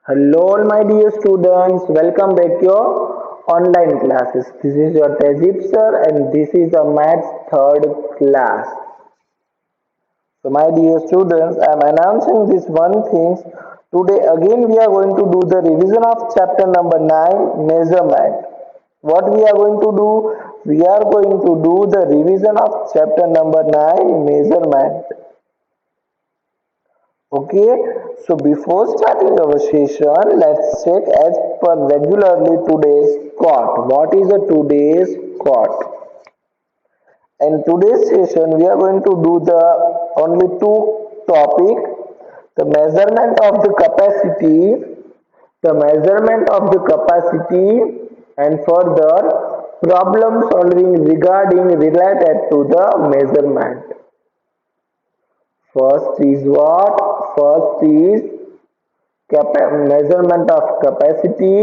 Hello, all my dear students. Welcome back to your online classes. This is your Tejib sir, and this is a maths third class. So, my dear students, I am announcing this one thing. Today, again, we are going to do the revision of chapter number 9, measurement. What we are going to do? We are going to do the revision of chapter number 9, measurement. Okay, so before starting our session, let's check as per regularly today's quote. What is the today's quote? In today's session, we are going to do the only two topic: the measurement of the capacity, and further problem solving regarding related to the measurement. First is what? First is measurement of capacity,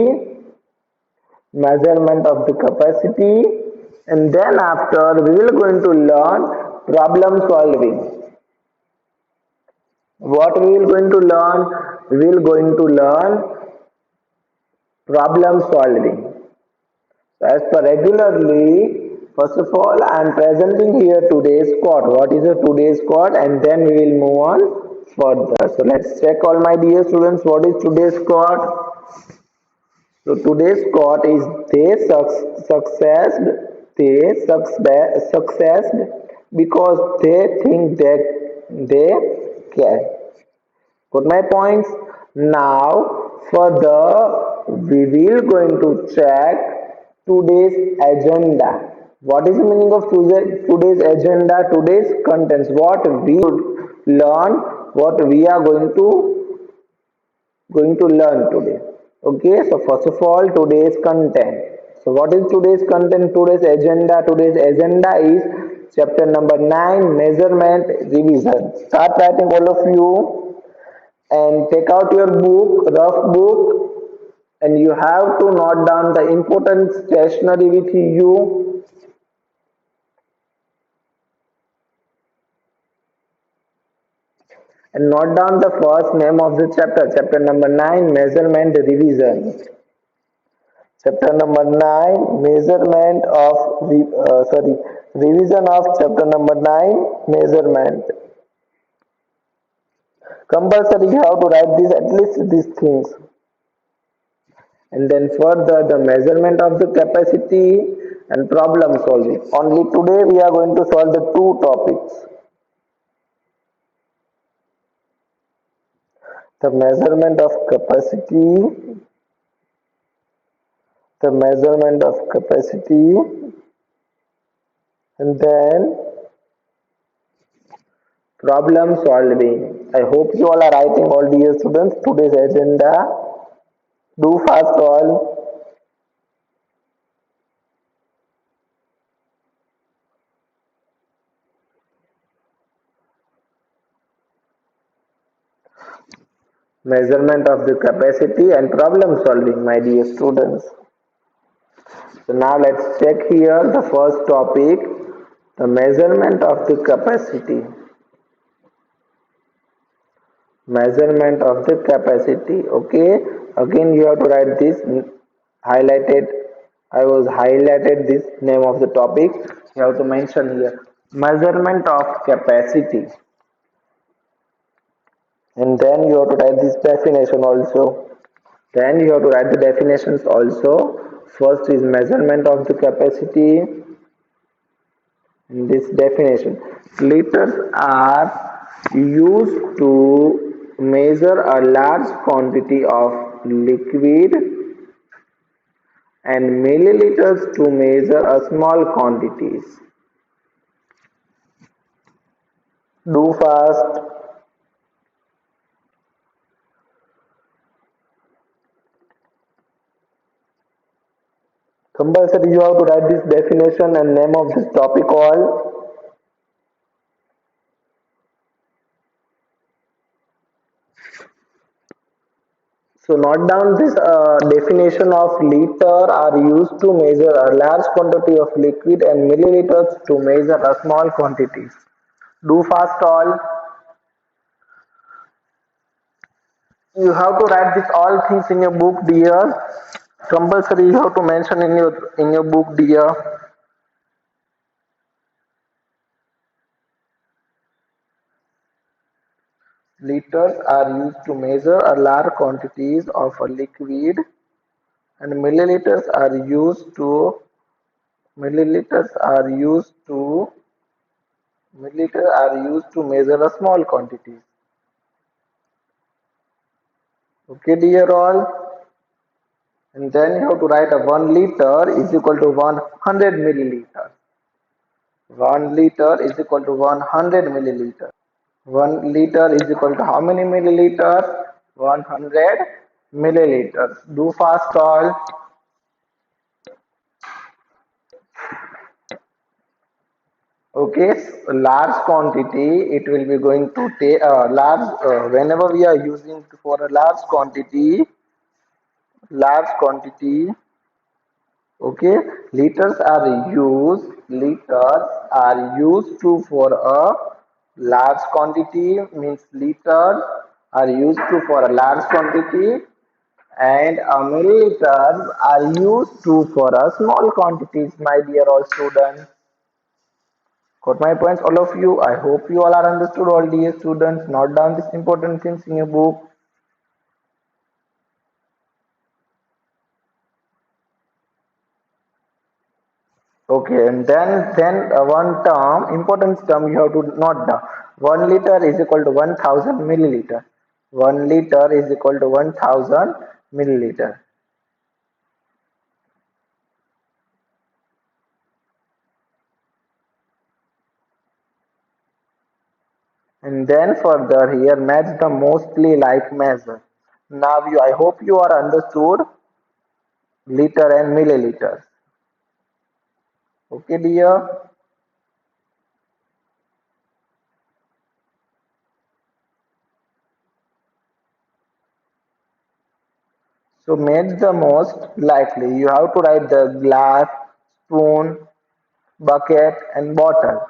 and then after we will going to learn problem solving. What we will going to learn? We will going to learn problem solving. So as per regularly, first of all, I am presenting here today's quote. What is the today's quote? And then we will move on further. So let's check, all my dear students, what is today's quote. So today's quote is they successed because they think that they can. Got my points? Now further we will going to check today's agenda. What is the meaning of today's agenda? Today's contents. What we would learn, what we are going to learn today. Okay, so first of all, today's content. So what is today's content? Today's agenda is chapter number 9, measurement revision. Start writing, all of you, and take out your book, rough book, and you have to note down the important stationery with you. And note down the first name of the chapter number 9, measurement revision. Chapter number 9, revision of chapter number 9, measurement. Compulsory you have to write this, at least these things. And then further the measurement of the capacity and problem solving. Only today we are going to solve the two topics. The measurement of capacity, and then problem solving. I hope you all are writing, all dear students, today's agenda. Do fast all. Measurement of the capacity and problem solving, my dear students. So now let's check here the first topic, the measurement of the capacity. Measurement of the capacity. Okay, again you have to write this highlighted. I was highlighted this name of the topic. You have to mention here measurement of capacity, and then you have to write this definition also. Then you have to write the definitions also. First is measurement of the capacity. In this definition, liters are used to measure a large quantity of liquid and milliliters to measure a small quantities. Do fast. Compulsory you have to write this definition and name of this topic all. So note down this definition of liter are used to measure a large quantity of liquid and milliliters to measure a small quantities. Do fast all. You have to write this all things in your book, dear. Compulsory you have to mention in your book, dear. Liters are used to measure a large quantities of a liquid, and milliliters are used to milliliters are used to measure a small quantities. Okay, dear all. And then you have to write a 1 liter is equal to 100 milliliters. 1 liter is equal to 100 milliliters. 1 liter is equal to how many milliliters? 100 milliliters. Do fast all. Okay, so large quantity it will be going to take large whenever we are using for a large quantity. Okay, liters are used to for a large quantity, means liters are used to for a large quantity, and milliliters are used to for a small quantities, my dear all students. Got my points, all of you? I hope you all are understood, all dear students. Note down these important things in your book. Okay, and then one term, important term you have to note down. 1 liter is equal to 1000 milliliter. 1 liter is equal to 1000 milliliter. And then further here match the mostly like measure. Now I hope you are understood liter and milliliters. Okay, dear. So match the most likely. You have to write the glass, spoon, bucket, and bottle.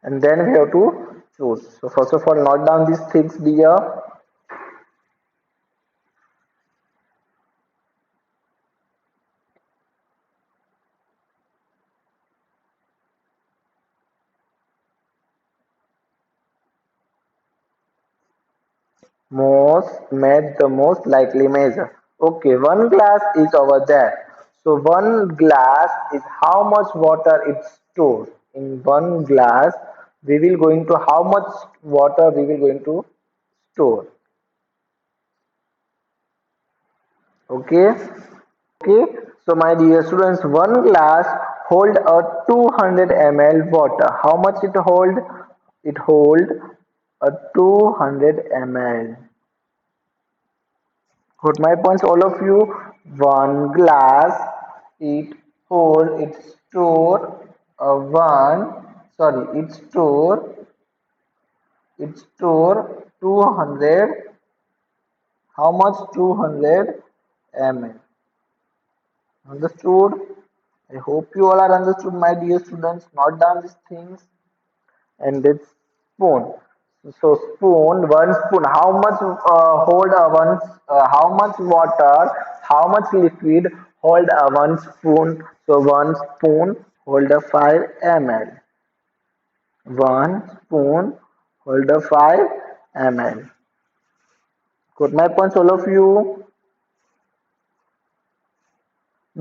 And then we have to choose. So first of all, note down these things, dear. Match the most likely measure. Okay, one glass is over there. So one glass is how much water it stores. In one glass, we will going to how much water we will going to store. Okay. Okay. So my dear students, one glass hold a 200 ml water. How much it hold? It hold a 200 ml. Got my points, all of you? One glass, it hold, it store it store 200. How much? 200 ml. Understood? I hope you all are understood, my dear students. Note down these things. And it's spoon. So spoon, one spoon. How much hold a one? How much water? How much liquid hold a one spoon? So one spoon hold a 5 ml. One spoon hold a 5 ml. Got my points, all of you?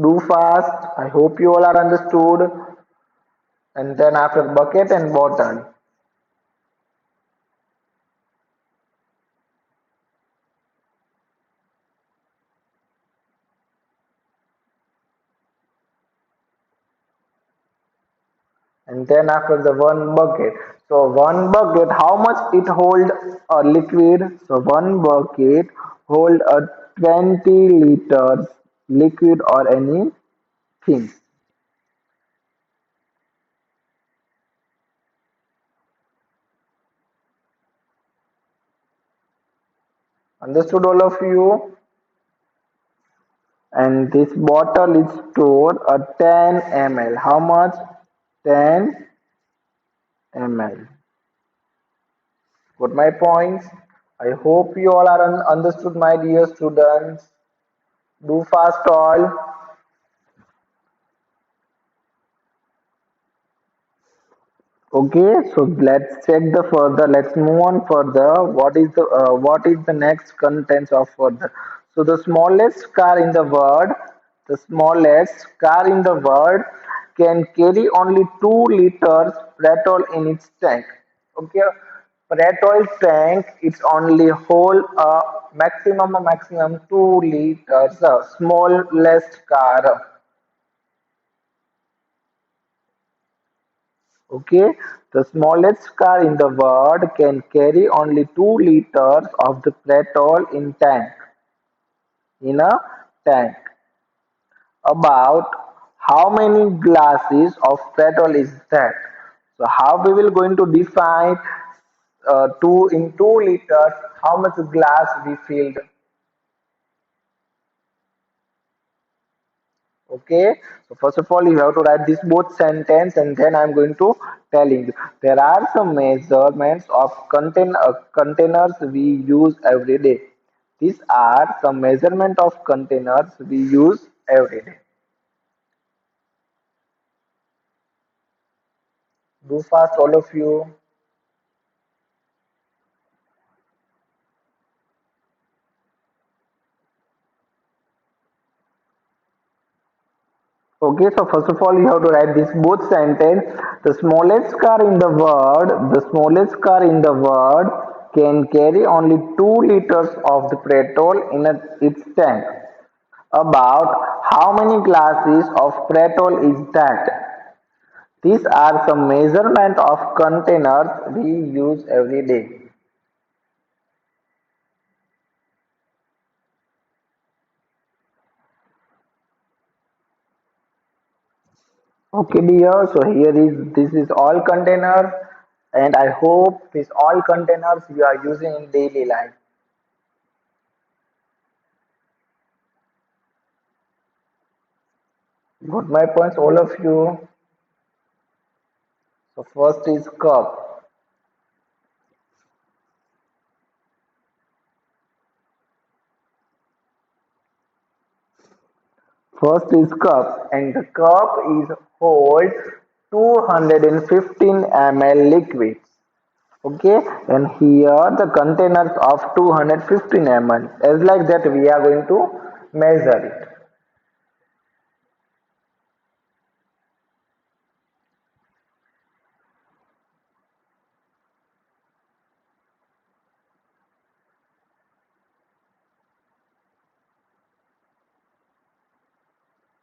Do fast. I hope you all are understood. And then after bucket and bottle. And then after the one bucket. So one bucket, how much it hold a liquid? So one bucket hold a 20 liters liquid or anything. Understood, all of you? And this bottle is stored a 10 ml. How much? 10 ml. Got my points? I hope you all are understood, my dear students. Do fast all. Okay, so let's check the further. Let's move on further. What is the next contents of further? So the smallest car in the world, the smallest car in the world can carry only 2 liters petrol in its tank. Okay, petrol tank it's only hold a maximum 2 liters. Smallest car. Okay, the smallest car in the world can carry only 2 liters of the petrol in a tank. About how many glasses of petrol is that? So how we will going to define two in 2 liters? How much glass we filled? Okay, so first of all, you have to write this both sentence, and then I'm going to telling you. There are some measurements of containers we use every day. These are some measurement of containers we use every day. Do fast, all of you. Okay, so first of all, you have to write this both sentence. The smallest car in the world can carry only 2 liters of the petrol in its tank. About how many glasses of petrol is that? These are some measurement of containers we use every day. Okay, dear. So here is this is all containers, and I hope these all containers you are using in daily life. Got my points, all of you. So first is cup. First is cup, and the cup is hold 215 ml liquid. Okay, and here the containers of 215 ml. As like that, we are going to measure it.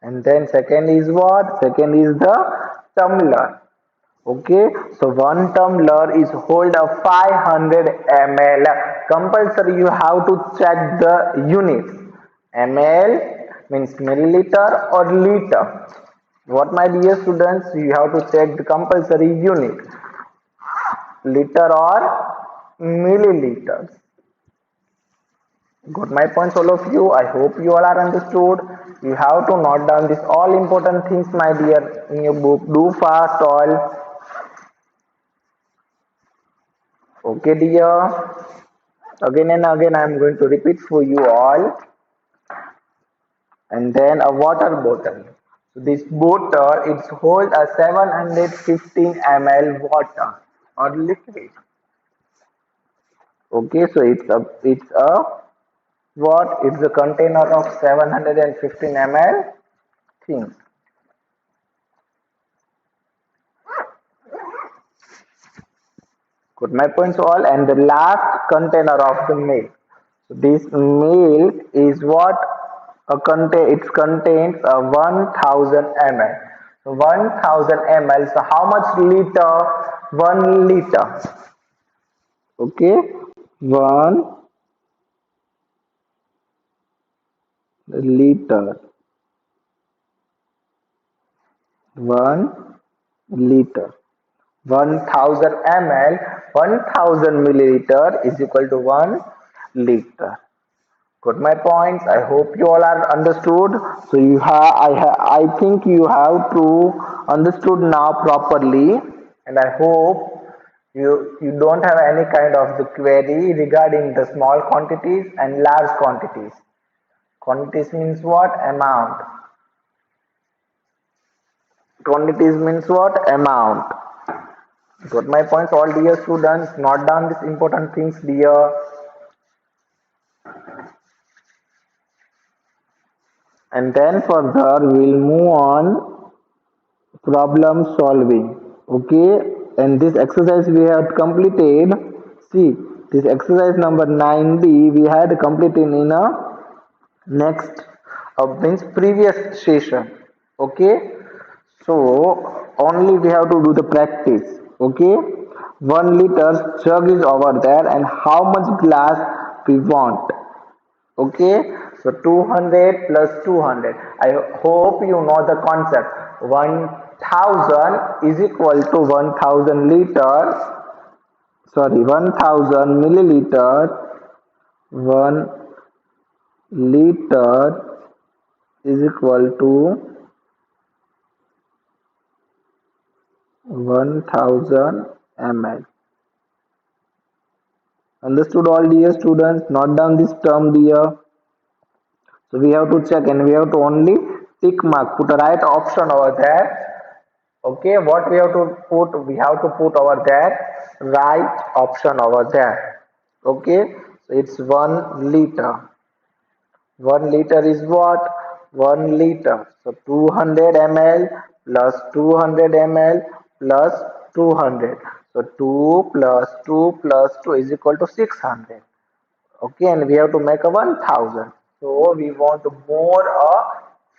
And then second is what? Second is the tumbler. Okay, so one tumbler is hold a 500 ml. Compulsory you have to check the units. Ml means milliliter or liter. What my dear students, you have to check the compulsory unit. Liter or milliliters. Got my points, all of you. I hope you all are understood. You have to note down these all important things, my dear, in your book. Do fast, all. Okay, dear. Again and again, I am going to repeat for you all. And then a water bottle. So this bottle it holds a 715 ml water or liquid. Okay, so it's a what? It's a container of 715 ml thing. Got my points all. And the last container of the milk. So this milk is what a contain. It contains a 1000 ml. So 1000 ml. So how much liter? 1 liter. Okay, 1 liter. 1 liter. 1000 ml, 1000 milliliter is equal to 1 liter. Got my points? I hope you all are understood. So I think you have to understood now properly, and I hope You don't have any kind of the query regarding the small quantities and large quantities. Quantities means what? Amount. Quantities means what? Amount. Got my points, all dear students? Note down these important things, dear. And then further we'll move on problem solving. Okay, and this exercise we have completed. See, this exercise number 9b we had completed in a next means previous session. Okay, so only we have to do the practice. Okay, 1 liter jug is over there and how much glass we want. Okay, so 200 plus 200. I hope you know the concept. 1000 is equal to 1000 liters. Sorry, 1000 milliliter. 1 liter is equal to 1000 ml. Understood, all dear students? Note down this term, dear. So we have to check and we have to only tick mark, put a right option over there. Okay, what we have to put? We have to put over there right option over there. Okay, so it's 1 liter. 1 liter is what? 1 liter. So 200 ml plus 200 ml plus 200. So 2 plus 2 plus 2 is equal to 600. Okay, and we have to make a 1000. So we want more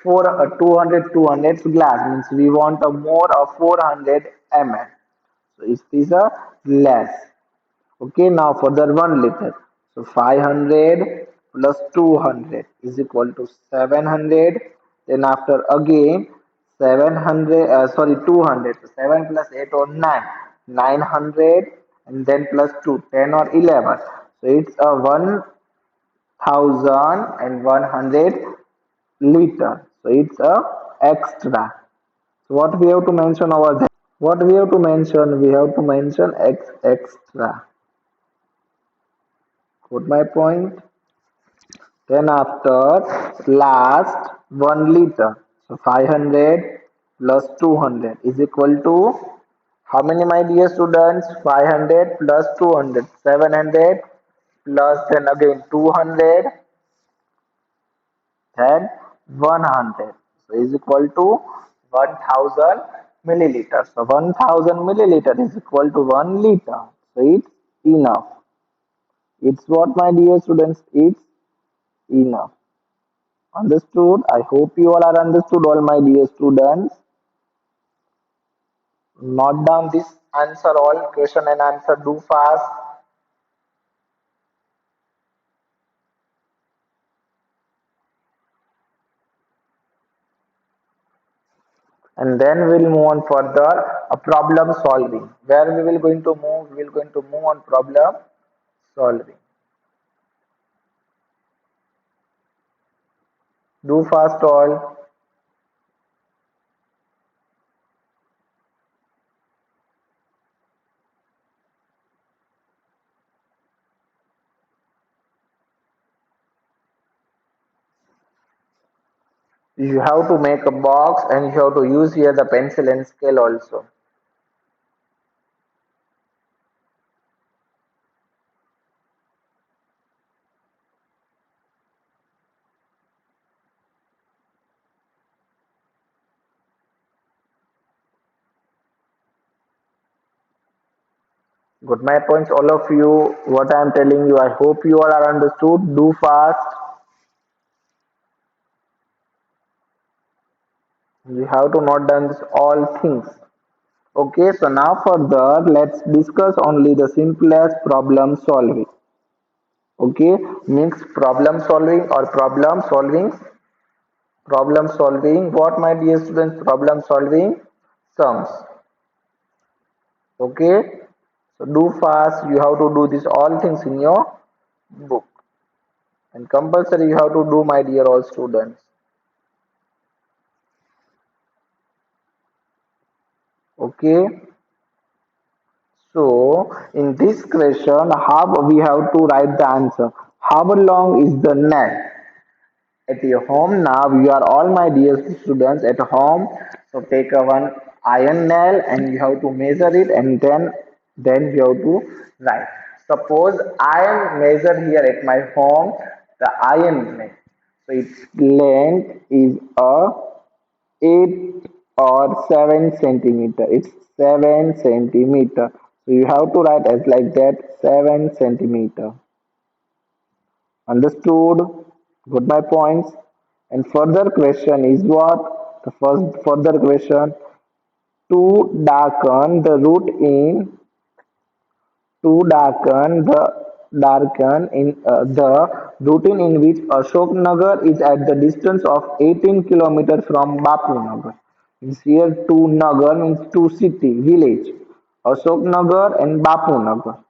for a 200 glass, means we want a more of 400 ml. So it is a less. Okay, now for the 1 liter. So 500 plus 200 is equal to 700. Then after again 700, sorry, 200. So 7 plus 8 or 9, 900, and then plus 2, 10 or 11. So it's a 1100 liter. So it's a extra. So what we have to mention over there? What we have to mention? We have to mention extra. Got my point? Then after last 1 liter. So 500 plus 200 is equal to how many, my dear students? 500 plus 200, 700 plus then again 200 then 100. So is equal to 1000 milliliters. So 1000 milliliter is equal to 1 liter. So it's enough. It's what, my dear students? It's enough. Understood? I hope you all are understood, all my dear students. Note down this answer, all question and answer. Do fast. And then we'll move on further a problem solving. Where we will going to move? We will going to move on problem solving. Do fast, all. You have to make a box and you have to use here the pencil and scale also. Got my points, all of you? What I am telling you, I hope you all are understood. Do fast. You have to note down this all things. Okay, so now further let's discuss only the simplest problem solving. Okay, means problem solving or problem solving. What, my dear students? Problem solving sums. Okay, so do fast. You have to do this all things in your book, and compulsory you have to do, my dear all students. Okay, So in this question, how we have to write the answer? How long is the net? At your home now, you are all my dear students at home. So take a one iron nail and you have to measure it, and then you have to write. Suppose I am measure here at my home the iron nail. So its length is a 8 or 7 centimeter. It's 7 centimeter. So you have to write as like that, 7 centimeter. Understood? Got my points? And further question is what? The first further question, to darken the route in darken in the routine in which Ashok Nagar is at the distance of 18 kilometers from Bapu Nagar. Means here two Nagar means two city village, Ashok Nagar and Bapu Nagar.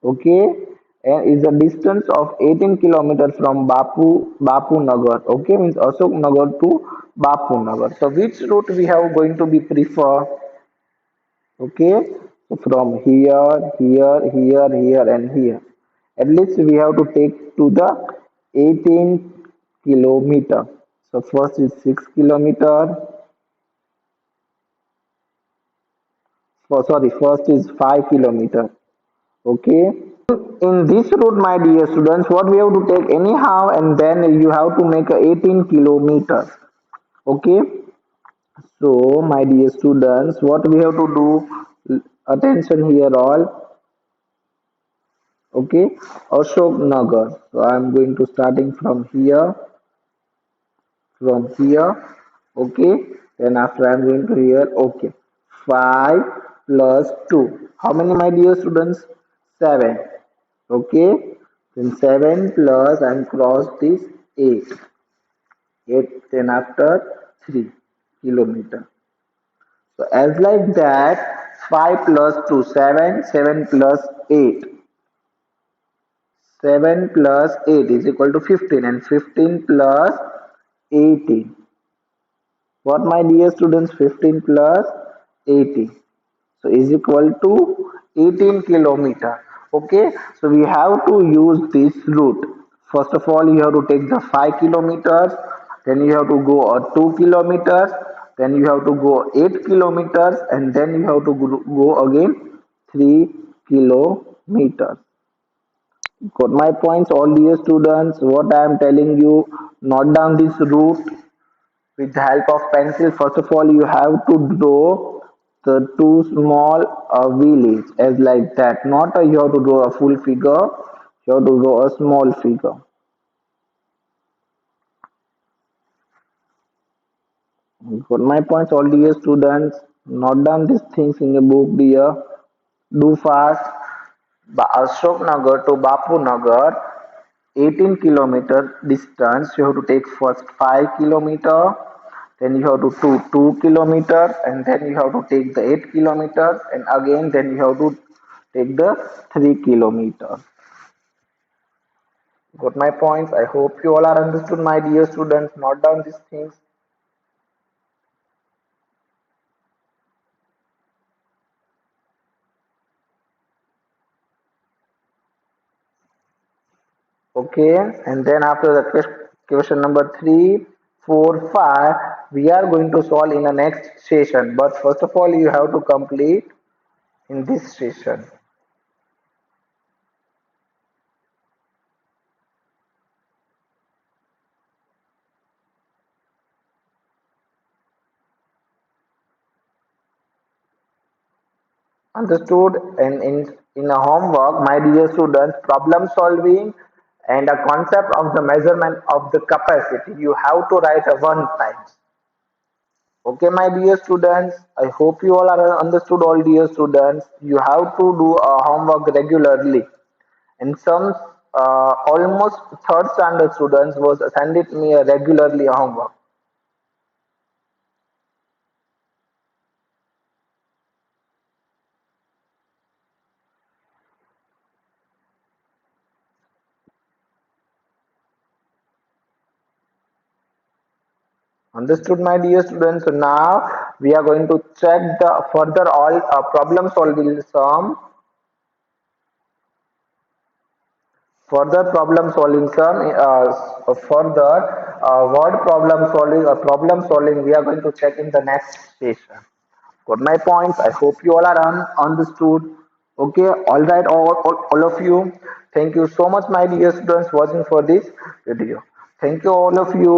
Okay, and is a distance of 18 kilometers from Bapu Nagar. Okay, means Ashok Nagar to Bapu Nagar. So which route we have going to be prefer? Okay, so from here and here, at least we have to take to the 18 kilometer. So first is 6 kilometer, sorry, first is 5 kilometer. Okay, in this route, my dear students, what we have to take anyhow, and then you have to make a 18 kilometers. Okay, so my dear students, what we have to do, attention here all. Okay, Ashok Nagar. So I am going to starting from here. Okay, then after I am going to here. Okay, 5 plus 2, how many, my dear students? 7. Okay, then 7 plus and cross this 8. 8 then after 3 kilometer. So as like that, 5 plus 2 7, 7 plus 8, 7 plus 8 is equal to 15, and 15 plus 18. What, my dear students? 15 plus 18. So is equal to 18 kilometer. Okay, so we have to use this route. First of all, you have to take the 5 kilometers, then you have to go 2 kilometers, then you have to go 8 kilometers, and then you have to go again 3 kilometers. Got my points, all dear students? What I am telling you, note down this route with the help of pencil. First of all, you have to draw the two small village as like that. Not you have to draw a full figure. You have to draw a small figure. Got my points, all dear students? Note down these things in the book, dear. Do fast. Ashok Nagar to Bapu Nagar, 18 kilometer distance. You have to take first 5 kilometer, then you have to do 2 kilometers, and then you have to take the 8 kilometers, and again then you have to take the 3 kilometers. Got my points? I hope you all are understood, my dear students. Note down these things. Okay, and then after the question number 3, 4, 5, we are going to solve in the next session. But first of all, you have to complete in this session. Understood? And in a homework, my dear students, problem solving and a concept of the measurement of the capacity, you have to write a one time. Okay, my dear students, I hope you all are understood, all dear students. You have to do a homework regularly. And some almost third standard students was sending me a regularly homework. Understood, my dear students? So now We are going to check the further all problem solving sum. Further word problem solving we are going to check in the next session. Got my points? I hope you all are understood. Okay, all right, all of you. Thank you so much, my dear students, watching for this video. Thank you, all of you.